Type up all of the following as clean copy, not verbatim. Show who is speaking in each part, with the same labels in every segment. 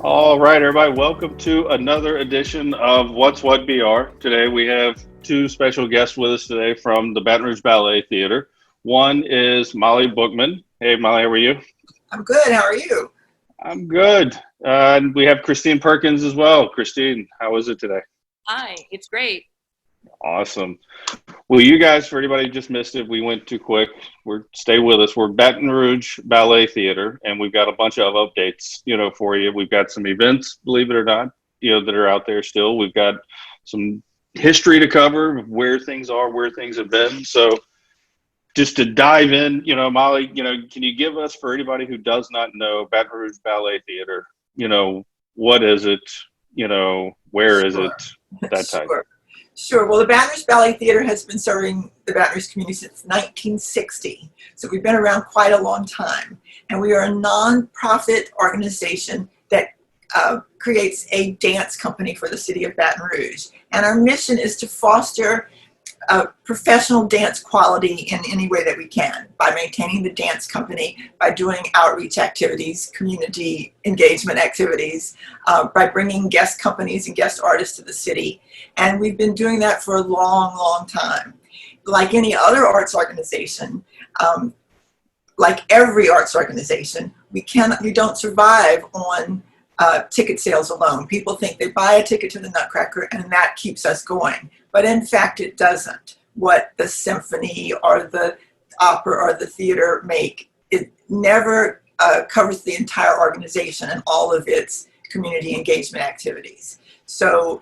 Speaker 1: All right, everybody, welcome to another edition of What's What BR. Today we have two special guests with us today from the Baton Rouge Ballet Theater. One is Molly Bookman. Hey, Molly, how are you?
Speaker 2: I'm good. How are you?
Speaker 1: I'm good. And we have Christine Perkins as well. Christine, how is it today?
Speaker 3: Hi, it's great.
Speaker 1: Awesome. Well, you guys, for anybody who just missed it, we went too quick. Stay with us. We're Baton Rouge Ballet Theater, and we've got a bunch of updates, for you. We've got some events, believe it or not, that are out there still. We've got some history to cover, where things are, where things have been. So, just to dive in, Molly, can you give us, for anybody who does not know, Baton Rouge Ballet Theater, what is it? Where is it?
Speaker 2: Sure.
Speaker 1: That type.
Speaker 2: Sure. Well, the Baton Rouge Ballet Theater has been serving the Baton Rouge community since 1960. So we've been around quite a long time. And we are a nonprofit organization that creates a dance company for the city of Baton Rouge. And our mission is to foster professional dance quality in any way that we can, by maintaining the dance company, by doing outreach activities, community engagement activities, by bringing guest companies and guest artists to the city. And we've been doing that for a long, long time. Like any other arts organization, like every arts organization, we don't survive on ticket sales alone. People think they buy a ticket to the Nutcracker and that keeps us going. But in fact, it doesn't. What the symphony or the opera or the theater make, it never covers the entire organization and all of its community engagement activities. So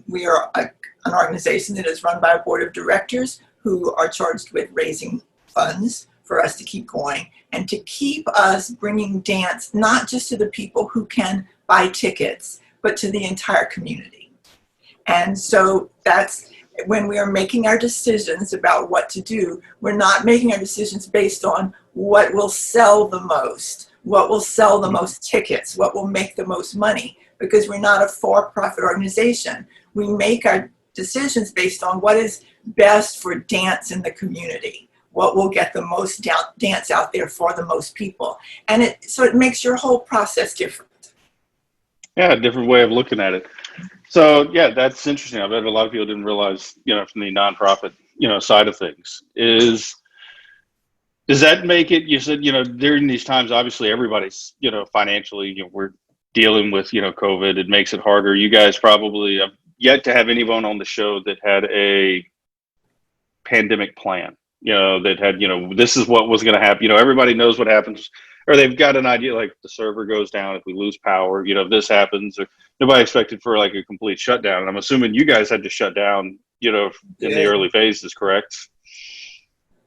Speaker 2: we are an organization that is run by a board of directors who are charged with raising funds for us to keep going and to keep us bringing dance not just to the people who can buy tickets, but to the entire community. And so that's when we are making our decisions about what to do, we're not making our decisions based on what will sell the most, what will sell the most tickets, what will make the most money, because we're not a for-profit organization. We make our decisions based on what is best for dance in the community, what will get the most dance out there for the most people. And so it makes your whole process different.
Speaker 1: Yeah, a different way of looking at it. So yeah, that's interesting. I bet a lot of people didn't realize, from the nonprofit, side of things does that make it, you said, during these times, obviously everybody's, financially, we're dealing with, COVID. It makes it harder. You guys probably have yet to have anyone on the show that had a pandemic plan, that had, this is what was going to happen. Everybody knows what happens, or they've got an idea, like the server goes down if we lose power, if this happens, or nobody expected for like a complete shutdown. And I'm assuming you guys had to shut down, in the early phases, correct?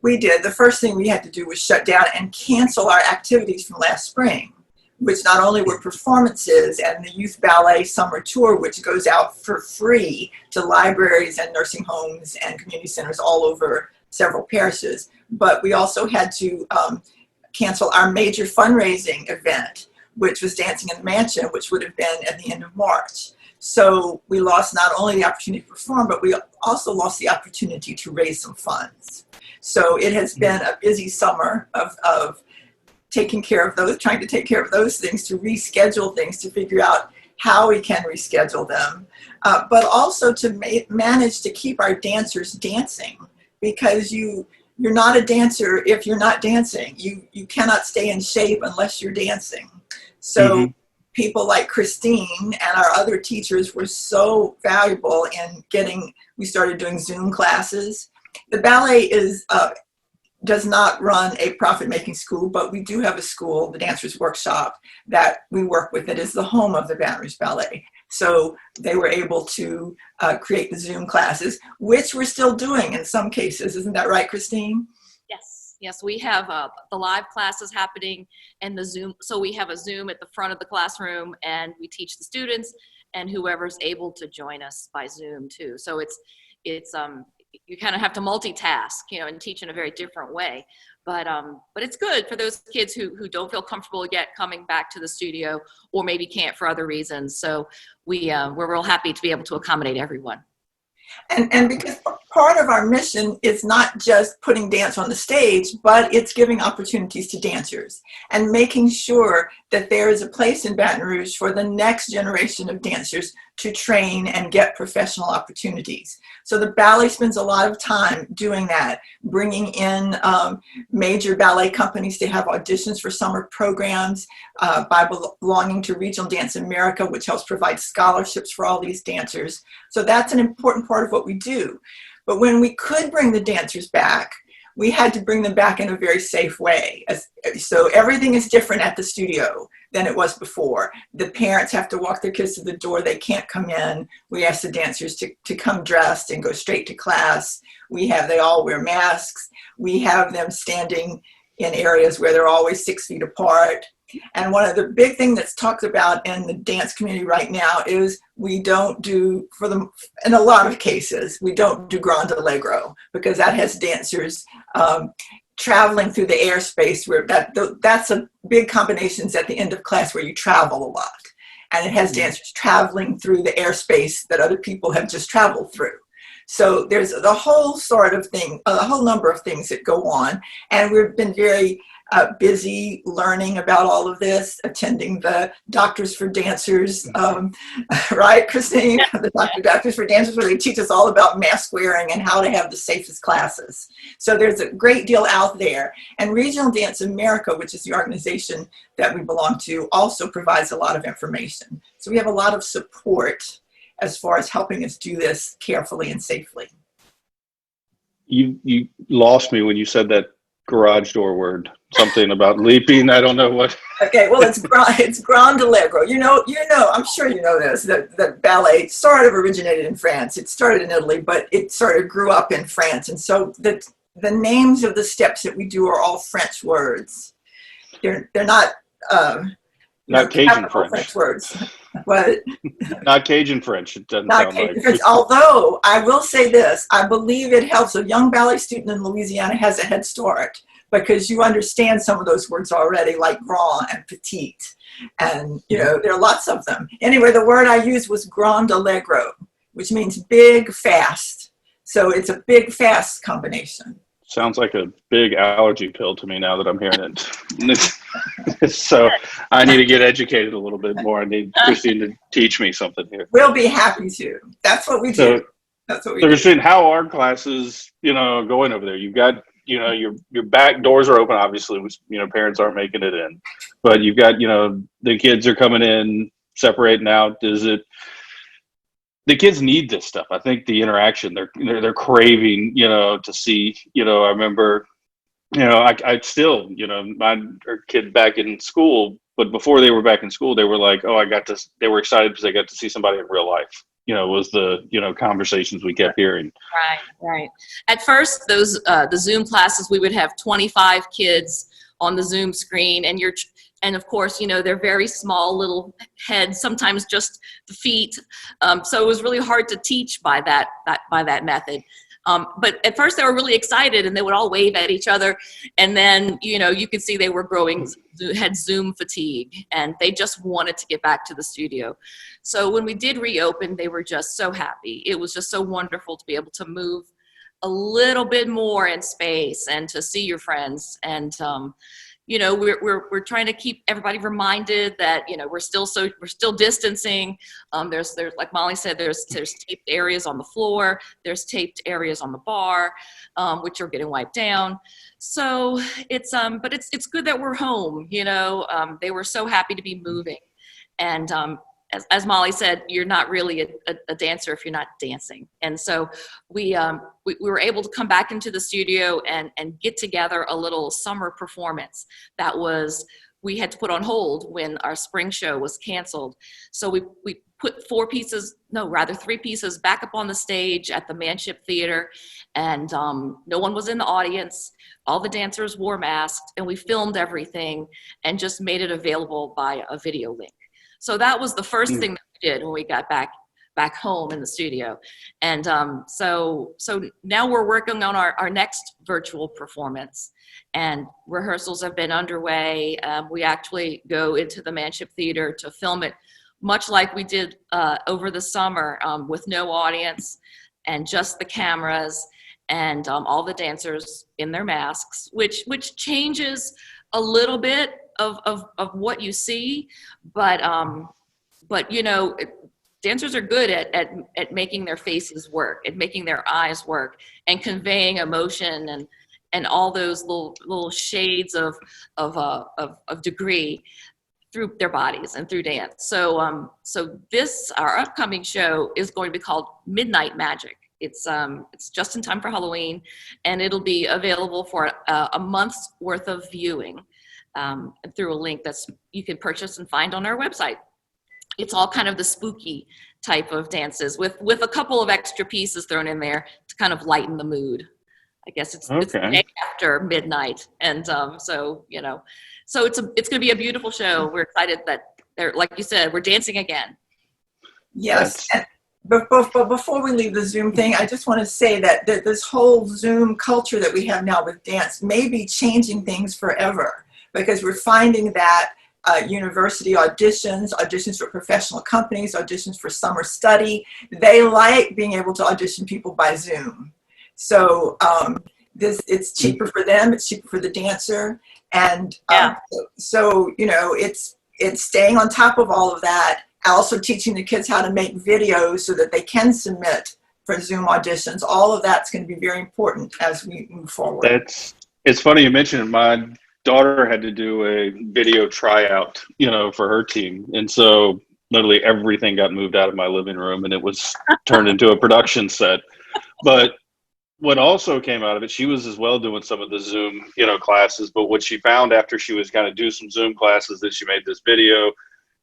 Speaker 2: We did. The first thing we had to do was shut down and cancel our activities from last spring, which not only were performances and the Youth Ballet Summer Tour, which goes out for free to libraries and nursing homes and community centers all over several parishes, but we also had to cancel our major fundraising event, which was Dancing in the Mansion, which would have been at the end of March. So we lost not only the opportunity to perform, but we also lost the opportunity to raise some funds. So it has been a busy summer of taking care of those, trying to take care of those things, to reschedule things, to figure out how we can reschedule them, but also to manage to keep our dancers dancing, because you're not a dancer if you're not dancing. You cannot stay in shape unless you're dancing. So people like Christine and our other teachers were so valuable in we started doing Zoom classes. The ballet does not run a profit-making school, but we do have a school, the Dancers Workshop, that we work with. It is the home of the Baton Rouge Ballet. So they were able to create the Zoom classes, which we're still doing in some cases. Isn't that right, Christine?
Speaker 3: Yes, we have the live classes happening and the Zoom. So we have a Zoom at the front of the classroom, and we teach the students and whoever's able to join us by Zoom too. So it's you kind of have to multitask, and teach in a very different way. But it's good for those kids who don't feel comfortable yet coming back to the studio, or maybe can't for other reasons. So we're real happy to be able to accommodate everyone.
Speaker 2: And because part of our mission is not just putting dance on the stage, but it's giving opportunities to dancers and making sure that there is a place in Baton Rouge for the next generation of dancers to train and get professional opportunities. So the ballet spends a lot of time doing that, bringing in major ballet companies to have auditions for summer programs by belonging to Regional Dance America, which helps provide scholarships for all these dancers. So that's an important part of what we do. But when we could bring the dancers back, we had to bring them back in a very safe way. So everything is different at the studio than it was before. The parents have to walk their kids to the door. They can't come in. We ask the dancers to come dressed and go straight to class. They all wear masks. We have them standing in areas where they're always 6 feet apart. And one of the big things that's talked about in the dance community right now is we don't do, in a lot of cases, we don't do Grand Allegro, because that has dancers traveling through the airspace, where that's a big combinations at the end of class where you travel a lot. And it has dancers traveling through the airspace that other people have just traveled through. So there's the whole sort of thing, a whole number of things that go on. And we've been very busy learning about all of this, attending the Doctors for Dancers, right, Christine? The Doctors for Dancers, where they teach us all about mask wearing and how to have the safest classes. So there's a great deal out there. And Regional Dance America, which is the organization that we belong to, also provides a lot of information. So we have a lot of support as far as helping us do this carefully and safely.
Speaker 1: You lost me when you said that garage door word. Something about leaping. I don't know what.
Speaker 2: Okay, well, it's Grand Allegro. You know, I'm sure you know this, that ballet sort of originated in France. It started in Italy, but it sort of grew up in France. And so the names of the steps that we do are all French words. They're not
Speaker 1: Cajun French
Speaker 2: words. What?
Speaker 1: Not Cajun French. It doesn't sound
Speaker 2: Cajun
Speaker 1: like.
Speaker 2: French. Although I will say this, I believe it helps. A young ballet student in Louisiana has a head start, because you understand some of those words already, like grand and petite. And, there are lots of them. Anyway, the word I used was Grand Allegro, which means big, fast. So it's a big, fast combination.
Speaker 1: Sounds like a big allergy pill to me now that I'm hearing it. So I need to get educated a little bit more. I need Christine to teach me something here.
Speaker 2: We'll be happy to. That's what we do. That's what we do.
Speaker 1: Christine, how are classes, going over there? You've got, your back doors are open, obviously, which, parents aren't making it in. But you've got, the kids are coming in, separating out. The kids need this stuff. I think the interaction, they're craving, to see, I remember, I still, my kid back in school, but before they were back in school, they were like, they were excited because they got to see somebody in real life. Was the, conversations we kept hearing.
Speaker 3: Right. At first, those, the Zoom classes, we would have 25 kids on the Zoom screen, and of course, they're very small little heads, sometimes just the feet. So it was really hard to teach by that method. But at first they were really excited and they would all wave at each other. And then, you could see they were had Zoom fatigue, and they just wanted to get back to the studio. So when we did reopen, they were just so happy. It was just so wonderful to be able to move a little bit more in space and to see your friends. And, we're trying to keep everybody reminded that, we're still distancing. There's like Molly said, there's taped areas on the floor. There's taped areas on the bar, which are getting wiped down. So but it's good that we're home. They were so happy to be moving. And, as Molly said, you're not really a dancer if you're not dancing. And so we were able to come back into the studio and get together a little summer performance that we had to put on hold when our spring show was canceled. So we put 3 pieces back up on the stage at the Manship Theater, and no one was in the audience. All the dancers wore masks, and we filmed everything and just made it available by a video link. So that was the first thing that we did when we got back home in the studio. And so now we're working on our next virtual performance, and rehearsals have been underway. We actually go into the Manship Theater to film it much like we did over the summer with no audience. and just the cameras and all the dancers in their masks, which changes a little bit of what you see, but you know, dancers are good at making their faces work, at making their eyes work, and conveying emotion and all those little shades of degree through their bodies and through dance. So this, our upcoming show, is going to be called Midnight Magic. It's just in time for Halloween, and it'll be available for a month's worth of viewing through a link that's you can purchase and find on our website. It's all kind of the spooky type of dances with a couple of extra pieces thrown in there to kind of lighten the mood. I guess it's the day after midnight, and so you know, so it's going to be a beautiful show. We're excited that like you said, we're dancing again.
Speaker 2: Yes. But before we leave the Zoom thing, I just want to say that this whole Zoom culture that we have now with dance may be changing things forever, because we're finding that university auditions for professional companies, auditions for summer study, they like being able to audition people by Zoom. So it's cheaper for them, it's cheaper for the dancer, and so you know, it's staying on top of all of that. Also teaching the kids how to make videos so that they can submit for Zoom auditions. All of that's going to be very important as we move forward.
Speaker 1: It's funny you mentioned it. My daughter had to do a video tryout, you know, for her team. And so literally everything got moved out of my living room and it was turned into a production set. But what also came out of it, she was as well doing some of the Zoom, you know, classes. But what she found after she was kind of do some Zoom classes, that she made this video,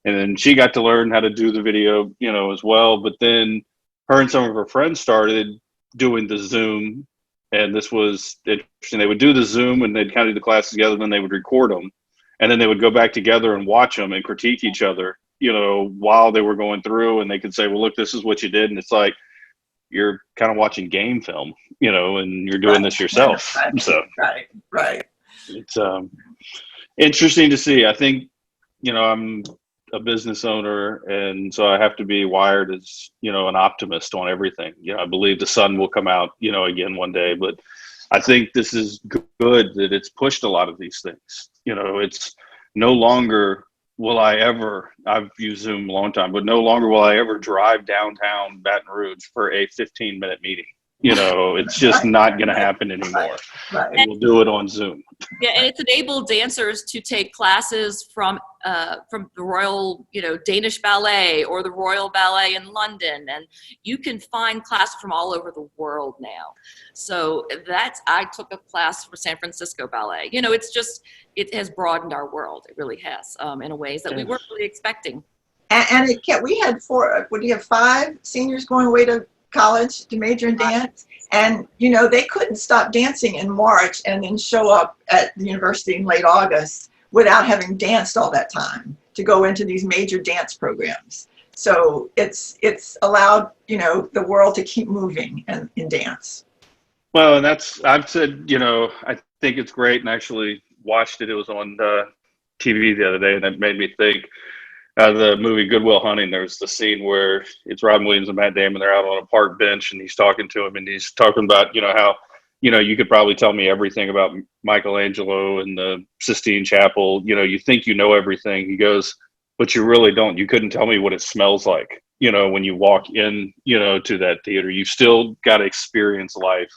Speaker 1: and then she got to learn how to do the video, you know, as well. But then her and some of her friends started doing the Zoom, and this was interesting. They would do the Zoom and they'd kind of do the classes together, and then they would record them, and then they would go back together and watch them and critique each other, you know, while they were going through, and they could say, well, look, this is what you did. And it's like, you're kind of watching game film, you know, and you're doing this yourself. So
Speaker 2: Right.
Speaker 1: It's interesting to see. I think, you know, I'm a business owner, and so I have to be wired as, you know, an optimist on everything. You know, I believe the sun will come out, you know, again one day, but I think this is good that it's pushed a lot of these things. You know, it's no longer I've used Zoom a long time, but no longer will I ever drive downtown Baton Rouge for a 15-minute meeting. You know, it's just not going to happen anymore.
Speaker 2: Right.
Speaker 1: We'll do it on Zoom.
Speaker 3: Yeah, and it's enabled dancers to take classes from the Royal, you know, Danish Ballet or the Royal Ballet in London, and you can find classes from all over the world now. So I took a class for San Francisco Ballet. You know, it has broadened our world. It really has, in ways that we weren't really expecting.
Speaker 2: And we had 5 seniors going away to college to major in dance, and you know, they couldn't stop dancing in March and then show up at the university in late August without having danced all that time to go into these major dance programs. So it's allowed, you know, the world to keep moving in dance.
Speaker 1: Well, and I've said, you know, I think it's great, and actually watched it. It was on TV the other day, and it made me think. The movie Good Will Hunting, there's the scene where it's Robin Williams and Matt Damon. They're out on a park bench, and he's talking to him, and he's talking about, you know, how, you know, you could probably tell me everything about Michelangelo and the Sistine Chapel. You know, you think you know everything. He goes, but you really don't. You couldn't tell me what it smells like, you know, when you walk in, you know, to that theater. You still got to experience life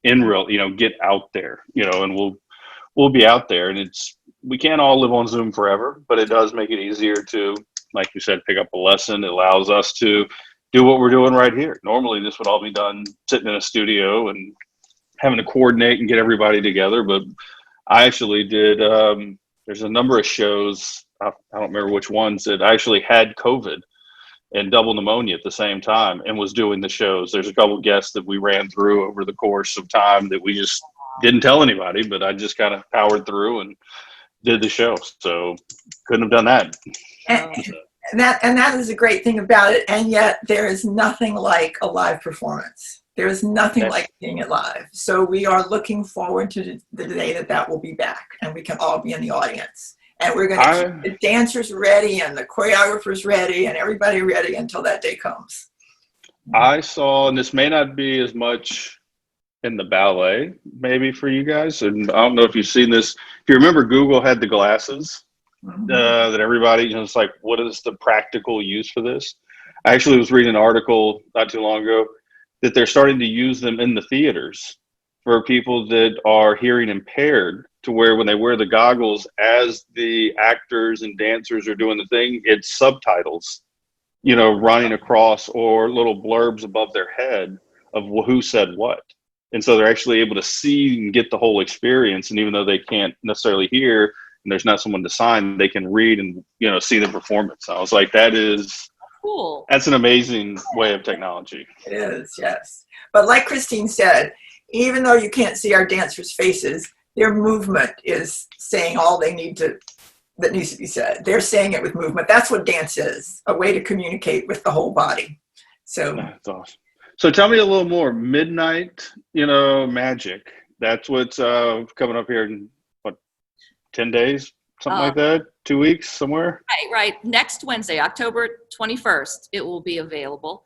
Speaker 1: in real, you know, get out there, you know, and we'll be out there, and we can't all live on Zoom forever, but it does make it easier to, like you said, pick up a lesson. It allows us to do what we're doing right here. Normally this would all be done sitting in a studio and having to coordinate and get everybody together. But I actually did, there's a number of shows, I don't remember which ones, that actually had COVID and double pneumonia at the same time and was doing the shows. There's a couple of guests that we ran through over the course of time that we just didn't tell anybody, but I just kind of powered through and did the show. So couldn't have done that.
Speaker 2: And that is a great thing about it. And yet there is nothing like a live performance. There is nothing like seeing it live. So we are looking forward to the day that will be back, and we can all be in the audience. And we're going to keep the dancers ready and the choreographers ready and everybody ready until that day comes.
Speaker 1: I saw, and this may not be as much in the ballet, maybe for you guys. And I don't know if you've seen this. If you remember, Google had the glasses
Speaker 2: Mhm.
Speaker 1: that everybody, it's like, what is the practical use for this? I actually was reading an article not too long ago that they're starting to use them in the theaters for people that are hearing impaired, to where when they wear the goggles, as the actors and dancers are doing the thing, it's subtitles, running across, or little blurbs above their head of who said what. And so they're actually able to see and get the whole experience. And even though they can't necessarily hear and there's not someone to sign, they can read and, see the performance. I was like,
Speaker 3: Cool.
Speaker 1: that's an amazing way of technology.
Speaker 2: It is, yes. But like Christine said, even though you can't see our dancers' faces, their movement is saying all that needs to be said. They're saying it with movement. That's what dance is, a way to communicate with the whole body. So
Speaker 1: That's awesome. So tell me a little more. Midnight, magic. That's what's coming up here in, what, 10 days? Something like that? 2 weeks, somewhere?
Speaker 3: Right. Next Wednesday, October 21st, it will be available.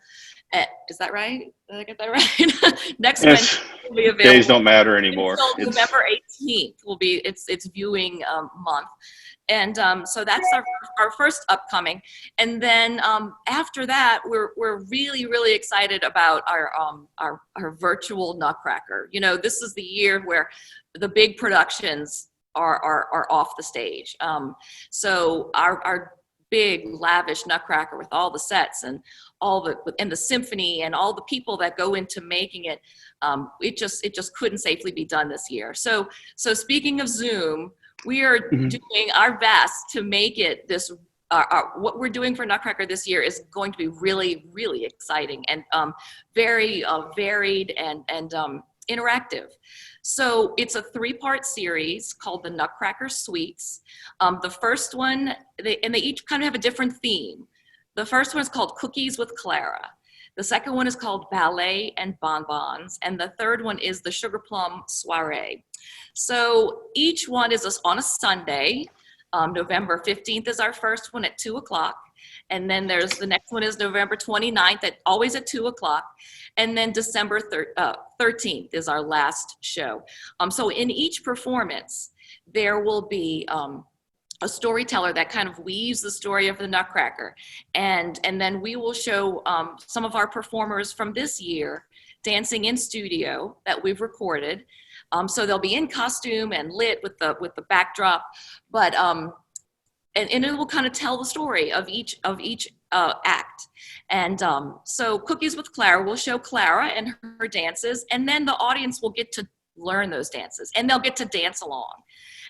Speaker 3: Is that right? Did I get that right? Next Wednesday will be available.
Speaker 1: Days don't matter anymore.
Speaker 3: Until November 18th will be its viewing month. And so that's our first upcoming. And then after that, we're really, really excited about our virtual Nutcracker. This is the year where the big productions are off the stage. So our big lavish Nutcracker with all the sets and the symphony and all the people that go into making it, it just couldn't safely be done this year. So speaking of Zoom, we are doing our best to make it this. What we're doing for Nutcracker this year is going to be really, really exciting and very varied and interactive. So it's a 3-part series called the Nutcracker Suites. The first one, they each kind of have a different theme. The first one is called Cookies with Clara. The second one is called Ballet and Bonbons. And the third one is the Sugar Plum Soiree. So each one is on a Sunday. November 15th is our first one at 2 o'clock. And then the next one is November 29th, always at 2 o'clock. And then December 13th is our last show. So in each performance, there will be a storyteller that kind of weaves the story of the Nutcracker. And then we will show some of our performers from this year dancing in studio that we've recorded. So they'll be in costume and lit with the backdrop, but and it will kind of tell the story of each act. And so Cookies with Clara will show Clara and her dances, and then the audience will get to learn those dances, and they'll get to dance along.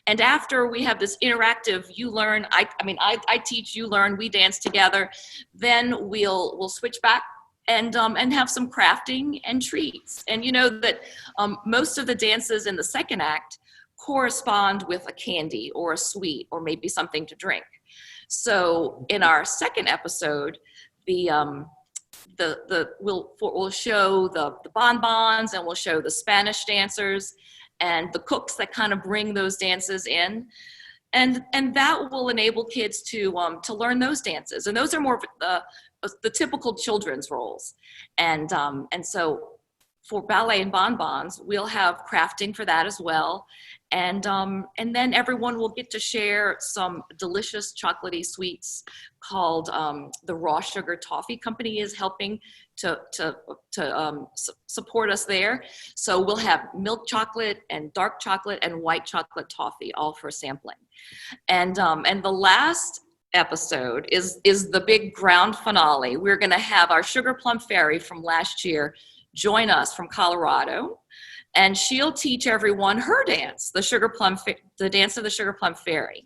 Speaker 3: And after we have this interactive, you learn, I teach, you learn, we dance together, then we'll switch back and have some crafting and treats. And you know that most of the dances in the second act correspond with a candy or a sweet or maybe something to drink. So in our second episode, we'll show the bonbons, and we'll show the Spanish dancers and the cooks that kind of bring those dances in. And that will enable kids to learn those dances. And those are more of the typical children's roles. And so for Ballet and Bonbons, we'll have crafting for that as well. And then everyone will get to share some delicious chocolatey sweets called the Raw Sugar Toffee Company is helping to support us there. So we'll have milk chocolate and dark chocolate and white chocolate toffee, all for sampling. And the last episode is the big grand finale. We're going to have our Sugar Plum Fairy from last year join us from Colorado, and she'll teach everyone her dance, the dance of the Sugar Plum Fairy.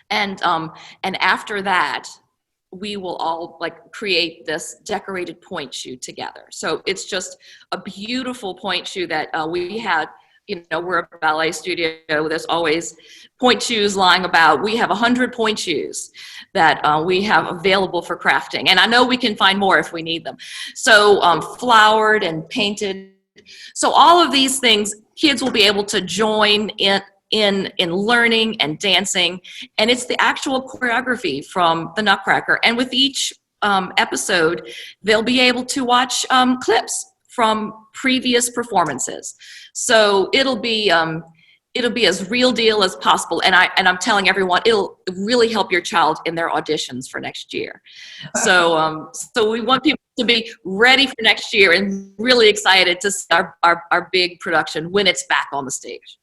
Speaker 3: And after that, we will all create this decorated point shoe together. So it's just a beautiful point shoe that we had. We're a ballet studio. There's always point shoes lying about. We have 100 point shoes that we have available for crafting. And I know we can find more if we need them. So flowered and painted. So all of these things, kids will be able to join in learning and dancing. And it's the actual choreography from the Nutcracker. And with each episode, they'll be able to watch clips from previous performances. So it'll be as real deal as possible. And I'm telling everyone, it'll really help your child in their auditions for next year. So so we want people to be ready for next year and really excited to see our big production when it's back on the stage.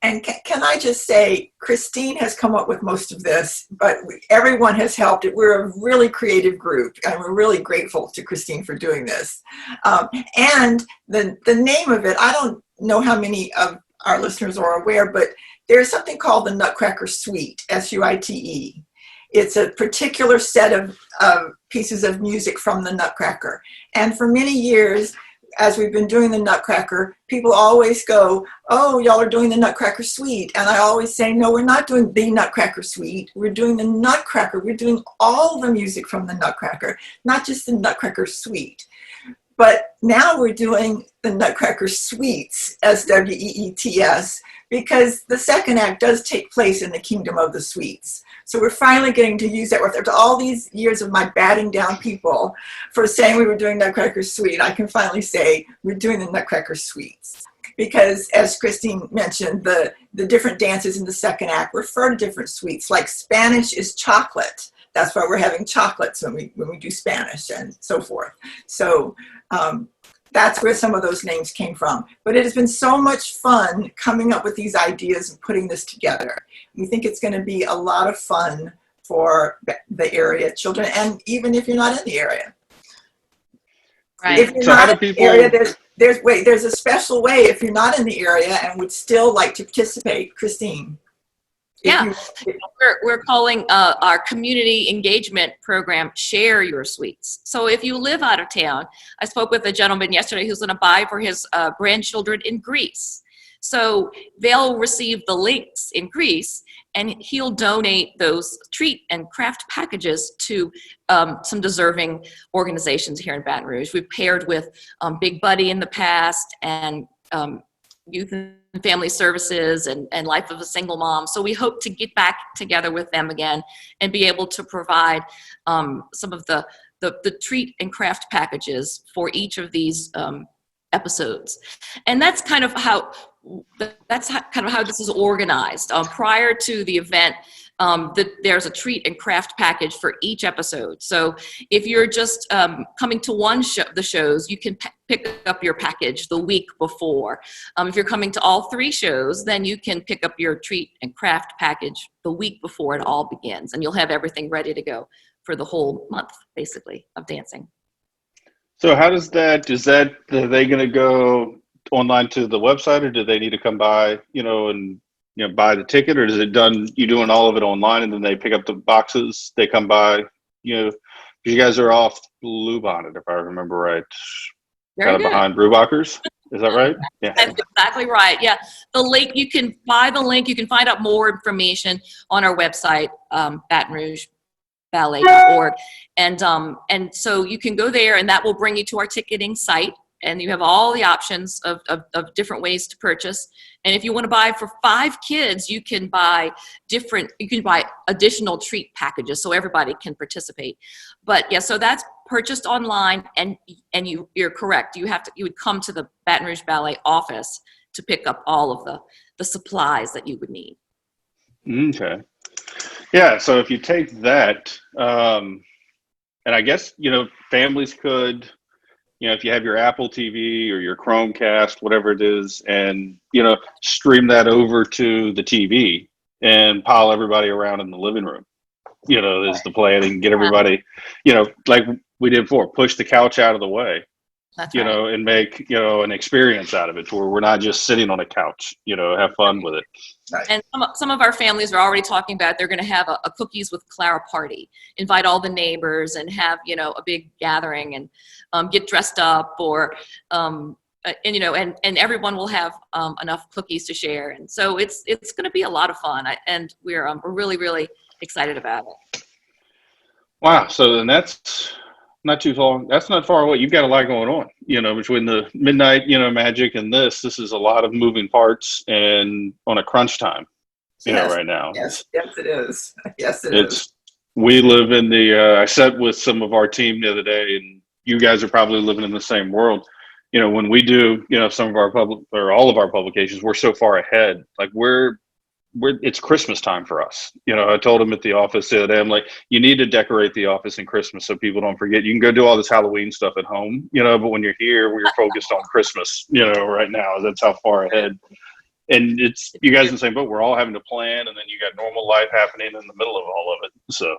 Speaker 2: And can I just say, Christine has come up with most of this, but everyone has helped. We're a really creative group, and we're really grateful to Christine for doing this. And the name of it, I don't know how many of our listeners are aware, but there's something called the Nutcracker Suite, S-U-I-T-E. It's a particular set of pieces of music from the Nutcracker. And for many years, as we've been doing the Nutcracker, people always go, oh, y'all are doing the Nutcracker Suite. And I always say, no, we're not doing the Nutcracker Suite. We're doing the Nutcracker. We're doing all the music from the Nutcracker, not just the Nutcracker Suite. But now we're doing the Nutcracker Suites, S-W-E-E-T-S, because the second act does take place in the Kingdom of the Sweets. So we're finally getting to use that word. After all these years of my batting down people for saying we were doing Nutcracker Suite, I can finally say we're doing the Nutcracker Suites. Because as Christine mentioned, the different dances in the second act refer to different sweets. Like Spanish is chocolate. That's why we're having chocolates when we do Spanish and so forth. So that's where some of those names came from. But it has been so much fun coming up with these ideas and putting this together. We think it's going to be a lot of fun for the area children, and even if you're not in the area.
Speaker 3: Right.
Speaker 2: If you're
Speaker 1: So
Speaker 2: not
Speaker 1: how
Speaker 2: in
Speaker 1: do
Speaker 2: the
Speaker 1: people-
Speaker 2: area, there's a special way if you're not in the area and would still like to participate. Christine.
Speaker 3: Yeah, we're calling our community engagement program Share Your Sweets. So if you live out of town, I spoke with a gentleman yesterday who's going to buy for his grandchildren in Greece. So they'll receive the links in Greece, and he'll donate those treat and craft packages to some deserving organizations here in Baton Rouge. We've paired with Big Buddy in the past, and Youth and Family Services and Life of a Single Mom. So we hope to get back together with them again and be able to provide some of the treat and craft packages for each of these episodes. And that's kind of how this is organized. Prior to the event, there's a treat and craft package for each episode. So if you're just coming to one the shows, you can pick up your package the week before. If you're coming to all three shows, then you can pick up your treat and craft package the week before it all begins, and you'll have everything ready to go for the whole month, basically, of dancing.
Speaker 1: So how does that, are they going to go online to the website, or do they need to come by, and buy the ticket, or is it done, you doing all of it online and then they pick up the boxes, they come by, because you guys are off Blue Bonnet, if I remember right.
Speaker 3: Very
Speaker 1: Kind of
Speaker 3: good.
Speaker 1: behind Brubacher's. Is that right? Yeah.
Speaker 3: That's exactly right. Yeah. The link, you can buy the link. You can find out more information on our website, BatonRougeBallet.org. And so you can go there, and that will bring you to our ticketing site. And you have all the options of different ways to purchase. And if you want to buy for 5 kids, you can buy additional treat packages so everybody can participate. But yeah, so that's purchased online, and you're correct. You would come to the Baton Rouge Ballet office to pick up all of the supplies that you would need.
Speaker 1: Okay. Yeah. So if you take that, and I guess, families could, if you have your Apple TV or your Chromecast, whatever it is, and, stream that over to the TV and pile everybody around in the living room, is the plan, and get everybody, like we did before, push the couch out of the way,
Speaker 3: That's right.
Speaker 1: and make, an experience out of it where we're not just sitting on a couch, have fun with it.
Speaker 3: And some of our families are already talking about they're going to have a cookies with Clara party, invite all the neighbors and have, a big gathering and get dressed up, or, and everyone will have enough cookies to share. And so it's going to be a lot of fun. And we're really, really excited about it.
Speaker 1: Wow. So then that's not too long. That's not far away. You've got a lot going on, between the midnight, magic and this is a lot of moving parts and on a crunch time,
Speaker 2: Yes.
Speaker 1: right now.
Speaker 2: Yes, it is. Yes, it is.
Speaker 1: We live in the, I sat with some of our team the other day, and you guys are probably living in the same world. You know, when we do, you know, some of our public or all of our publications, we're so far ahead. Like it's Christmas time for us. You know, I told them at the office the other day, I'm like, you need to decorate the office in Christmas so people don't forget. You can go do all this Halloween stuff at home, you know, but when you're here, we're focused on Christmas, you know, right now. That's how far ahead. And it's, you guys in the same boat. We're all having to plan, and then you got normal life happening in the middle of all of it. So,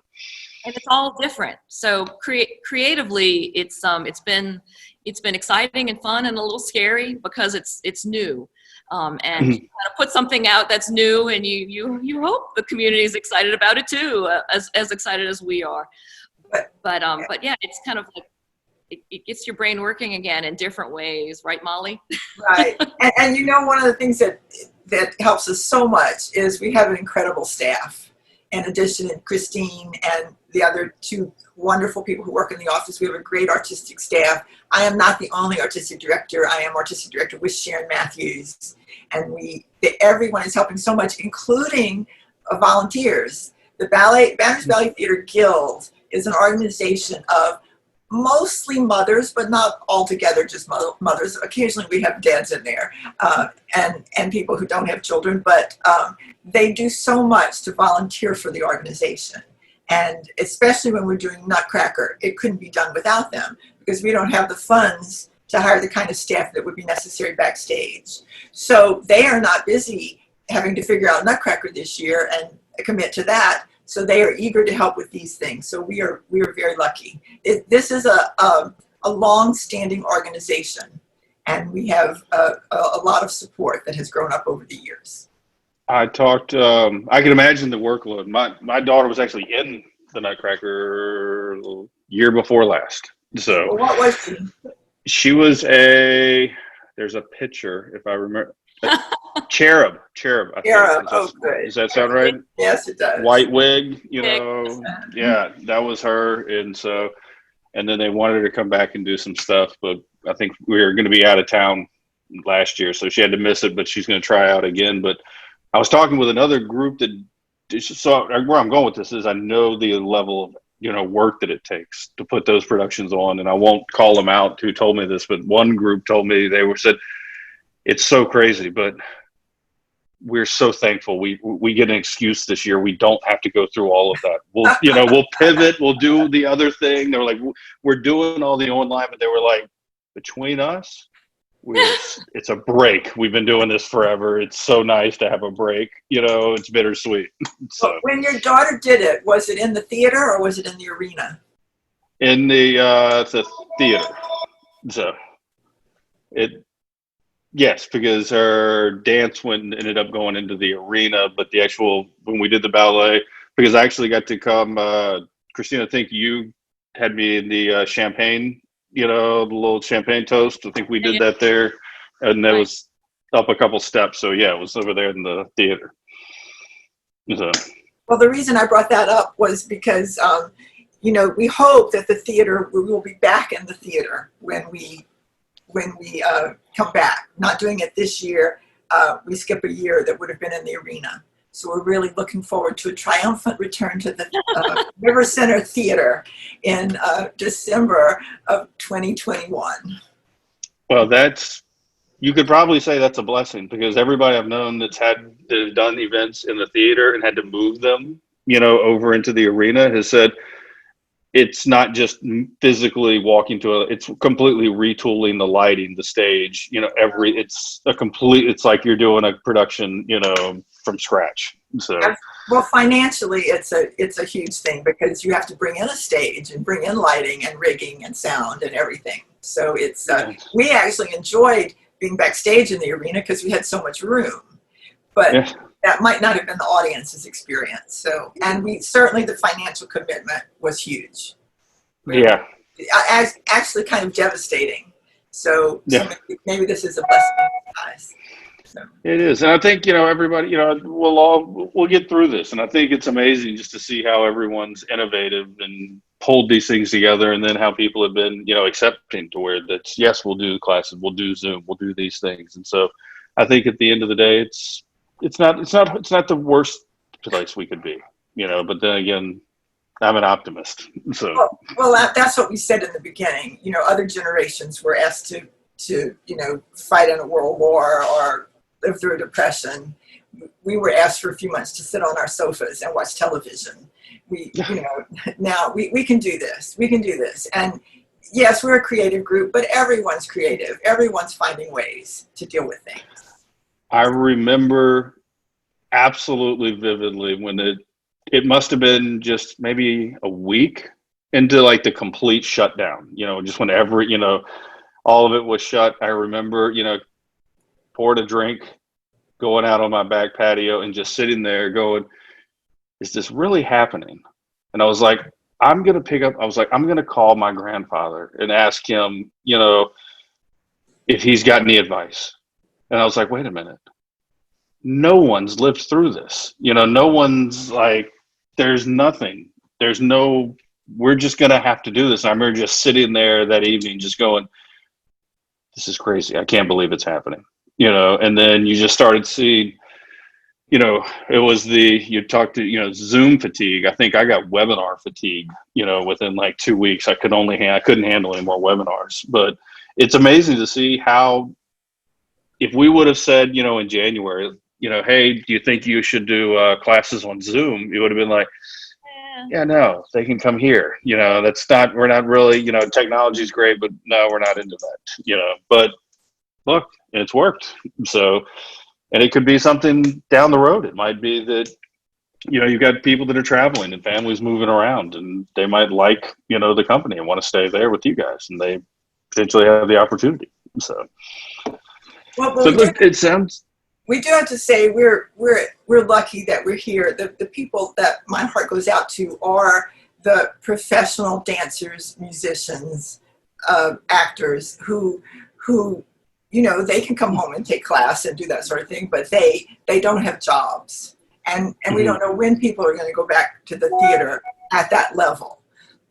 Speaker 3: and it's all different. So creatively, it's been exciting and fun and a little scary because it's new. And you kind of put something out that's new, and you hope the community is excited about it too, as excited as we are. But yeah, it's kind of like it gets your brain working again in different ways, right, Molly?
Speaker 2: Right. And you know, one of the things that helps us so much is we have an incredible staff. In addition to Christine and the other two wonderful people who work in the office, we have a great artistic staff. I am not the only artistic director. I am artistic director with Sharon Matthews. And everyone is helping so much, including volunteers. The Banners Ballet Theater Guild is an organization of mostly mothers, but not altogether just mothers. Occasionally we have dads in there, and people who don't have children, but they do so much to volunteer for the organization. And especially when we're doing Nutcracker, it couldn't be done without them because we don't have the funds to hire the kind of staff that would be necessary backstage. So they are not busy having to figure out Nutcracker this year and commit to that. So they are eager to help with these things. So we are very lucky. This is a long-standing organization, and we have a lot of support that has grown up over the years.
Speaker 1: I talked. I can imagine the workload. My daughter was actually in the Nutcracker year before last. So
Speaker 2: Well, what was she?
Speaker 1: She was there's a picture, if I remember. Cherub. I
Speaker 2: Cherub. Oh, good.
Speaker 1: Does that sound right?
Speaker 2: Yes, it does.
Speaker 1: White wig, you know. Yeah, that was her. And then they wanted her to come back and do some stuff, but I think we were going to be out of town last year, so she had to miss it, but she's going to try out again. But I was talking with another group so where I'm going with this is I know the level of, you know, work that it takes to put those productions on, and I won't call them out who told me this, but one group told me said it's so crazy, but we're so thankful we get an excuse this year. We don't have to go through all of that. We'll pivot, we'll do the other thing. They were like, we're doing all the online, but they were like, between us, it's a break. We've been doing this forever. It's so nice to have a break. You know, it's bittersweet. So
Speaker 2: when your daughter did it, was it in the theater or was it in the arena?
Speaker 1: In the theater. So yes, because her dance ended up going into the arena, but the actual, when we did the ballet, because I actually got to come, Christina, I think you had me in the champagne, you know, the little champagne toast. I think we did that there, and that was up a couple steps. So yeah, it was over there in the theater. So.
Speaker 2: Well, the reason I brought that up was because, you know, we hope that we will be back in the theater when we come back. Not doing it this year, we skip a year that would have been in the arena. So we're really looking forward to a triumphant return to the River Center Theater in December of 2021.
Speaker 1: Well, you could probably say that's a blessing, because everybody I've known that's done events in the theater and had to move them, you know, over into the arena has said, it's not just physically walking it's completely retooling the lighting, the stage, you know, it's like you're doing a production, you know, from scratch. So,
Speaker 2: well, financially, it's a huge thing because you have to bring in a stage and bring in lighting and rigging and sound and everything. So it's, we actually enjoyed being backstage in the arena because we had so much room, but that might not have been the audience's experience. So, and the financial commitment was huge. Really.
Speaker 1: Yeah.
Speaker 2: Actually kind of devastating. So maybe this is a blessing in disguise. So.
Speaker 1: It is. And I think, you know, everybody, you know, we'll get through this. And I think it's amazing just to see how everyone's innovative and pulled these things together, and then how people have been, you know, accepting to where that's, yes, we'll do classes, we'll do Zoom, we'll do these things. And so I think at the end of the day, it's not the worst place we could be, you know, but then again, I'm an optimist. So
Speaker 2: Well, that's what we said in the beginning. You know, other generations were asked to fight in a world war or live through a depression. We were asked for a few months to sit on our sofas and watch television. Now we can do this. We can do this. And yes, we're a creative group, but everyone's creative. Everyone's finding ways to deal with things.
Speaker 1: I remember absolutely vividly when it must have been just maybe a week into like the complete shutdown, just whenever, all of it was shut. I remember, poured a drink, going out on my back patio and just sitting there going, is this really happening? And I was like, I'm going to call my grandfather and ask him, if he's got any advice. And I was like, wait a minute. No one's lived through this. No one's like, there's nothing. We're just going to have to do this. I remember just sitting there that evening, just going, this is crazy. I can't believe it's happening. And then you just started seeing, it was you talked to, Zoom fatigue. I think I got webinar fatigue, within like 2 weeks. I couldn't handle any more webinars. But it's amazing to see how, if we would have said, in January, hey, do you think you should do classes on Zoom? It would have been like, yeah, no, they can come here. We're not really, technology is great, but no, we're not into that, but look, it's worked. So, and it could be something down the road. It might be that, you've got people that are traveling and families moving around and they might like, the company and want to stay there with you guys and they potentially have the opportunity. So, it sounds.
Speaker 2: We do have to say we're lucky that we're here. The people that my heart goes out to are the professional dancers, musicians, actors who they can come home and take class and do that sort of thing, but they don't have jobs, and we don't know when people are going to go back to the theater at that level.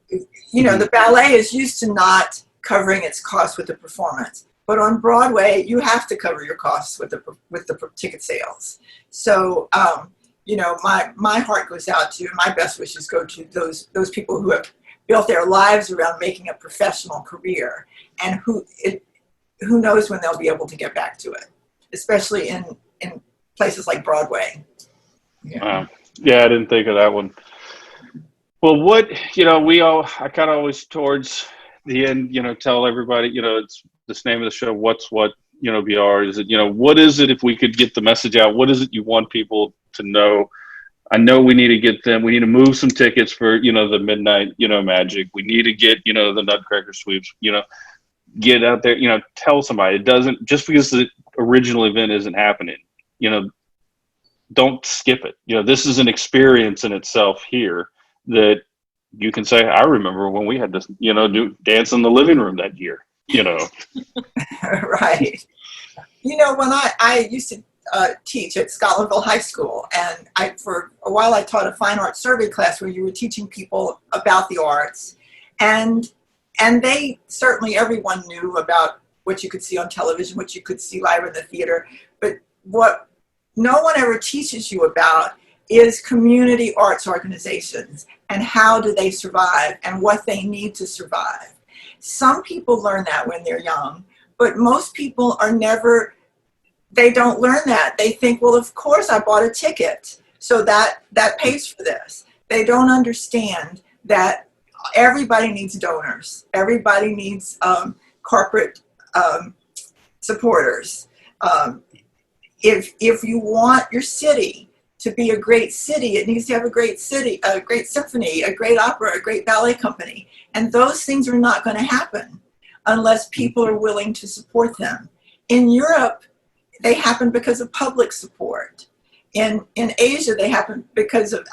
Speaker 2: The ballet is used to not covering its costs with the performance. But on Broadway, you have to cover your costs with the ticket sales. So, my heart goes out to, and my best wishes go to those people who have built their lives around making a professional career, and who knows when they'll be able to get back to it, especially in places like Broadway.
Speaker 1: Yeah, I didn't think of that one. Well, I kind of always towards the end, tell everybody, it's this name of the show, What's What, BR, is it, what is it if we could get the message out? What is it you want people to know? I know we need to move some tickets for, the midnight, magic. We need to get, the Nutcracker sweeps, get out there, tell somebody. It doesn't, just because the original event isn't happening, don't skip it. This is an experience in itself here that you can say, I remember when we had to, do dance in the living room that year,
Speaker 2: Right. When I used to teach at Scotlandville High School, and for a while I taught a fine arts survey class where you were teaching people about the arts, and they certainly, everyone knew about what you could see on television, what you could see live in the theater, but what no one ever teaches you about is community arts organizations and how do they survive and what they need to survive. Some people learn that when they're young, but most people they don't learn that. They think, well, of course I bought a ticket, so that pays for this. They don't understand that everybody needs donors. Everybody needs corporate supporters. If you want your city to be a great city, it needs to have a great symphony, a great opera, a great ballet company. And those things are not going to happen unless people are willing to support them. In Europe, they happen because of public support. In Asia, they happen because of,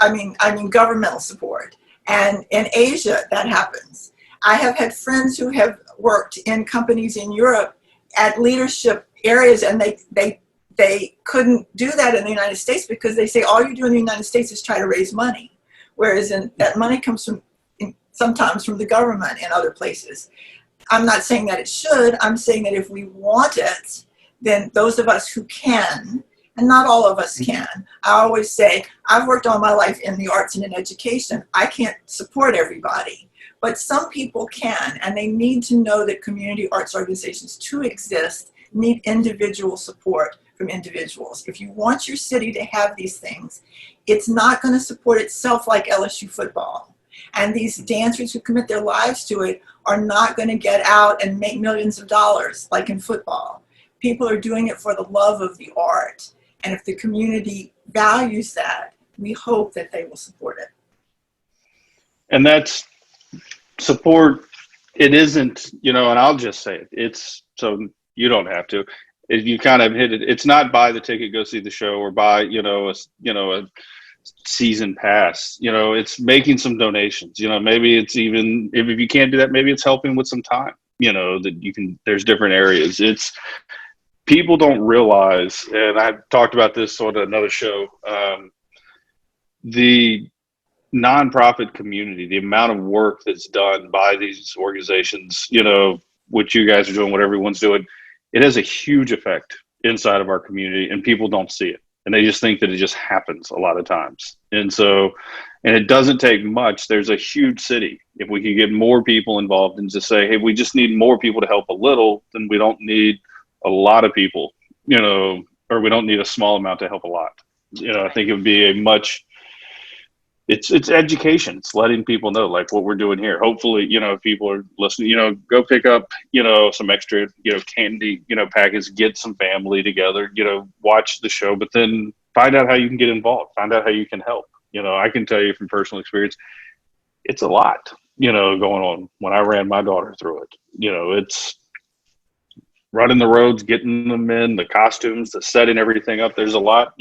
Speaker 2: governmental support. And in Asia, that happens. I have had friends who have worked in companies in Europe at leadership areas, and they couldn't do that in the United States because they say all you do in the United States is try to raise money, whereas that money comes sometimes from the government in other places. I'm not saying that it should. I'm saying that if we want it, then those of us who can, and not all of us can. I always say, I've worked all my life in the arts and in education. I can't support everybody, but some people can, and they need to know that community arts organizations to exist need individual support from individuals. If you want your city to have these things, it's not going to support itself like LSU football. And these dancers who commit their lives to it are not going to get out and make millions of dollars like in football. People are doing it for the love of the art. And if the community values that, we hope that they will support it.
Speaker 1: And that's support. It isn't, and I'll just say it. It's so you don't have to. You kind of hit it. It's not buy the ticket, go see the show, or buy, a season pass. It's making some donations. Maybe it's even if you can't do that, maybe it's helping with some time. That you can. There's different areas. It's people don't realize, and I've talked about this on another show. The nonprofit community, the amount of work that's done by these organizations, what you guys are doing, what everyone's doing, it has a huge effect inside of our community, and people don't see it. And they just think that it just happens a lot of times. And it doesn't take much. There's a huge city. If we could get more people involved and just say, hey, we just need more people to help a little, then we don't need a lot of people, or we don't need a small amount to help a lot. I think it would be it's education. It's letting people know like what we're doing here. Hopefully, if people are listening, go pick up, some extra, candy, packets, get some family together, watch the show, but then find out how you can get involved, find out how you can help. I can tell you from personal experience, it's a lot, going on. When I ran my daughter through it, it's running the roads, getting them in, the costumes, the setting everything up. There's a lot,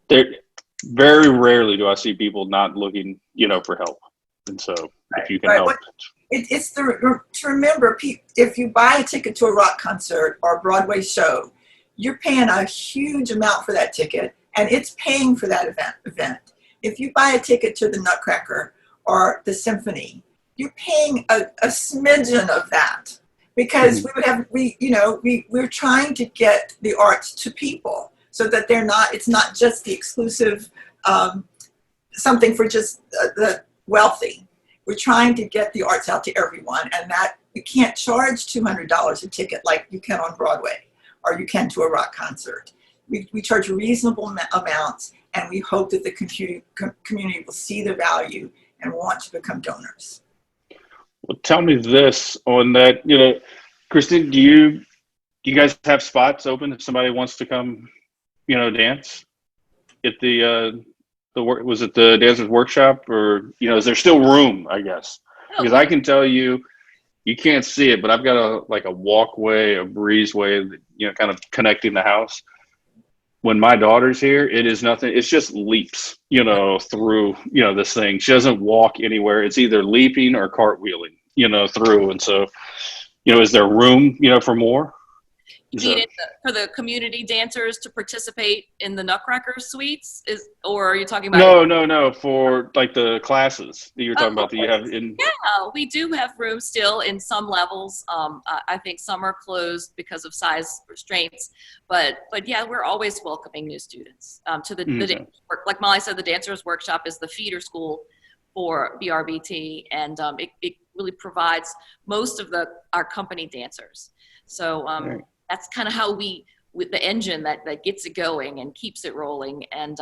Speaker 1: that very rarely do I see people not looking, for help. And so if you can help.
Speaker 2: It's to remember, if you buy a ticket to a rock concert or a Broadway show, you're paying a huge amount for that ticket, and it's paying for that event. If you buy a ticket to the Nutcracker or the Symphony, you're paying a smidgen of that, because we're trying to get the arts to people so that it's not just the exclusive something for just the wealthy. We're trying to get the arts out to everyone, and that you can't charge $200 a ticket like you can on Broadway or you can to a rock concert. We charge reasonable amounts, and we hope that the community will see the value and want to become donors.
Speaker 1: Well, tell me this on that, Kristen, do you guys have spots open if somebody wants to come, dance at was it the dancers workshop, or, is there still room, I guess? Because I can tell you can't see it, but I've got a walkway, a breezeway, kind of connecting the house. When my daughter's here, it is nothing. It's just leaps, through, this thing. She doesn't walk anywhere. It's either leaping or cartwheeling, through. And so, is there room, for more?
Speaker 3: You mean for the community dancers to participate in the Nutcracker suites, or are you talking about?
Speaker 1: No. For like the classes that you're talking about that you have in.
Speaker 3: Yeah, we do have room still in some levels. I think some are closed because of size restraints, but yeah, we're always welcoming new students to the like Molly said, the Dancers Workshop is the feeder school for BRBT, and it really provides most of our company dancers. So. That's kind of how with the engine that gets it going and keeps it rolling, and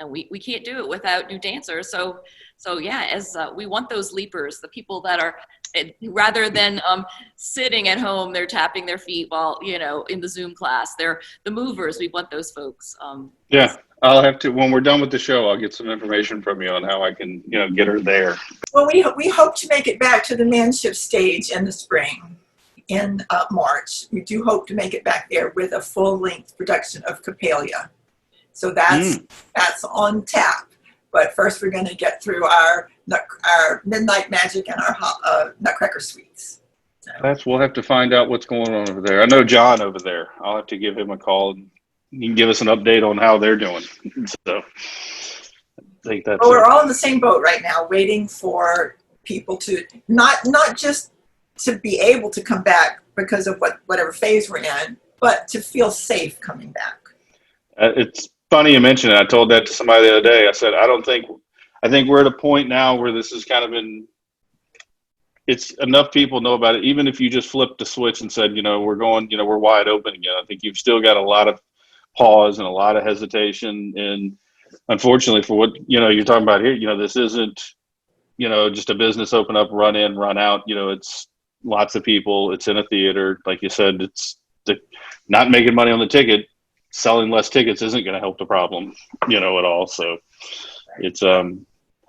Speaker 3: we can't do it without new dancers. So yeah, as we want those leapers, the people that are rather than sitting at home, they're tapping their feet while in the Zoom class. They're the movers. We want those folks.
Speaker 1: Yeah, I'll have to when we're done with the show. I'll get some information from you on how I can get her there.
Speaker 2: Well, we hope to make it back to the Manship stage in the spring. In March, we do hope to make it back there with a full-length production of Coppelia. So that's on tap. But first, we're going to get through our Midnight Magic and our Nutcracker suites. So.
Speaker 1: We'll have to find out what's going on over there. I know John over there. I'll have to give him a call, and he can give us an update on how they're doing. So I think that's.
Speaker 2: Well, we're all in the same boat right now, waiting for people to not just to be able to come back because of whatever phase we're in, but to feel safe coming back.
Speaker 1: It's funny you mentioned it. I told that to somebody the other day. I said, I think we're at a point now where this has kind of been, it's enough people know about it. Even if you just flipped the switch and said, we're going, we're wide open again. I think you've still got a lot of pause and a lot of hesitation. And unfortunately for what, you're talking about here, this isn't, just a business open up, run in, run out. It's lots of people. It's in a theater. Like you said, it's not making money on the ticket. Selling less tickets isn't going to help the problem, at all. So it's,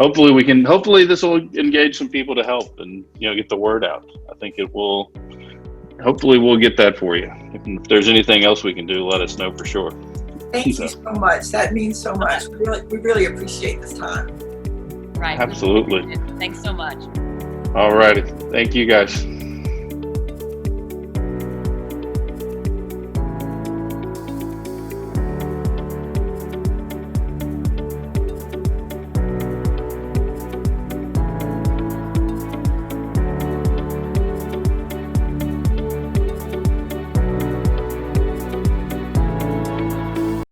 Speaker 1: hopefully this will engage some people to help and, get the word out. I think it will, hopefully we'll get that for you. If there's anything else we can do, let us know for sure.
Speaker 2: Thank you so much. That means so much. We really appreciate this time.
Speaker 3: Right.
Speaker 1: Absolutely.
Speaker 3: Thanks so much.
Speaker 1: All righty. Thank you guys.